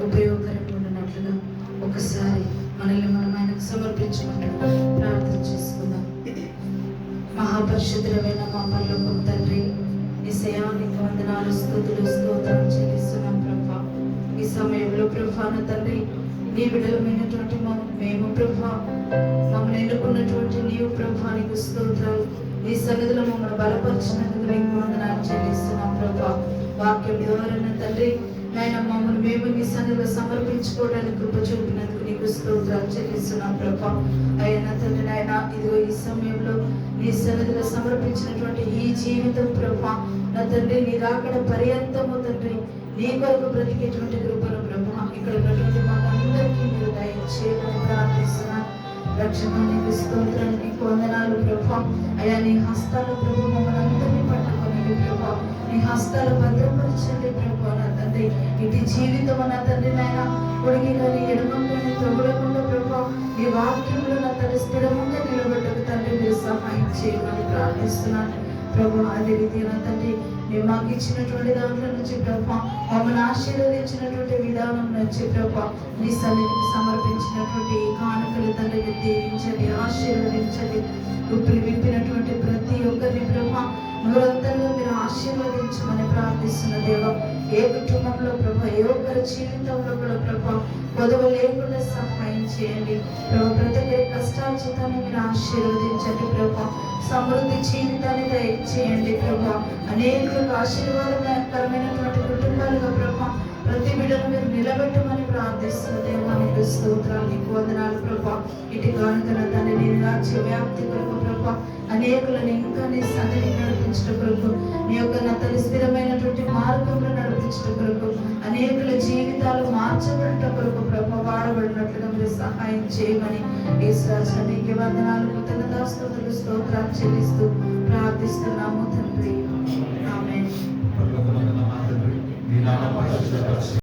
ఉపయోగకరంగా ఉన్నట్లుగా ఒకసారి మనల్ని మనం ఆయనకు సమర్పించుకుంటూ ప్రార్థన చేసుకుందాం. మహాపరిశుద్ధుడైన మా పరలోకపు తండ్రి, యేసయ్యా నీకు వందనాలు, స్తుతులు, స్తోత్రాలు చెల్లిస్తున్నాం ప్రభా. ఈ సమయంలో ప్రభా నా తండ్రి, నీ బిడ్డలమైనటువంటి మేము ప్రభా, మమ్మల్ని ఎన్నుకున్నటువంటి నీవు ప్రభా నీకు స్తోత్రాలు. నీ సన్నిధిలో మమ్మల్ని బలపరిచినందుకు నీకు వందనాలు చెల్లిస్తున్నాం ప్రభా. వాక్యం ద్వారా తండ్రి నాయన మమ్మల్ని మేము నీ సన్నిధిలో సమర్పించుకోవడానికి కృప చూపినందుకు నీకు స్తోత్రాలు చెల్లిస్తున్నాం ప్రభా. అయినా తండ్రి నాయన ఇదిగో ఈ సమయంలో నీ సన్నిధిలో సమర్పించినటువంటి ఈ జీవితం ప్రభా నా తండ్రి నీ రాకడ పర్యంతము తండ్రి నీ కొరకు బ్రతికేటువంటి కృపను ప్రభా ఇక్కడ ఉన్నటువంటి మాకు అందరికీ మీరు దయచేయమని ప్రార్థిస్తున్నాను. రక్షణ నీకు స్తోత్రాలు, నీకు వందనాలు ప్రభా. అయ్యా నీ హస్తాల ప్రభు మమ్మల్ని అందరినీ పట్టుకొని ప్రభా నీ హస్తాలు భద్రపరచండి ప్రభా నా తండ్రి. ఇటు జీవితం నా తండ్రి నాయన పొడిగి కానీ ఎడమంగా తొగడకుండా ప్రభా నీ వాక్యంలో నా తండ్రి స్థిరంగా నిలబడ్డకు తండ్రి మీరు సహాయం చేయమని ప్రార్థిస్తున్నాను ప్రభా. అదే రీతి నా తండ్రి మేము మాకు ఇచ్చినటువంటి దాంట్లో నుంచి ప్రభా మమ్మల్ని ఆశీర్వదించినటువంటి విధానం నుంచి ప్రభా నీ సన్నిధికి సమర్పించినటువంటి ఈ కానుకలు తండ్రి దీవించండి, ఆశీర్వదించండి. ఉప్పులు విప్పినటువంటి ప్రతి ఒక్కరిని ప్రభా నూరంతరంగా మీరు ఆశీర్వదించమని ప్రార్థిస్తున్న దేవా. ఏ కుటుంబంలో ప్రభా ఏ ఒక్కరి జీవితంలో కూడా ప్రభా గొడవ లేకుండా సహాయం చేయండి ప్రభా. ప్రతి ఒక్కరి కష్టార్జితాన్ని మీరు ఆశీర్వదించండి ప్రభా. సమృద్ధి జీవితాన్ని దయచేయండి ప్రభా. అనేక ఆశీర్వాదకరమైనటువంటి కుటుంబాలుగా ప్రభా ప్రతి బిడ్డను మీరు నిలబెట్టమని ప్రార్థిస్తున్న దేవా నీకు స్తోత్రాలు, నీకు వందనాలు ప్రభా. ఇటు కానుకల తండ్రి నీ రాజ్య వ్యాప్తి కొరకు ప్రభా అనేకులను ఇంకా నీ సన్నిధిని నడిపించడం కొరకు నీ యొక్క నా తల్లి స్థిరమైనటువంటి మార్గంలో నడిపించడం కొరకు అనేకుల జీవితాలు మార్చబడటం కొరకు ప్రభా వాడబడినట్లుగా మీరు సహాయం చేయమని యేసు నీకు వందనాలు, కృతజ్ఞతాస్తుతులు, స్తోత్రాలు చెల్లిస్తూ ప్రార్థిస్తున్నాము తండ్రి.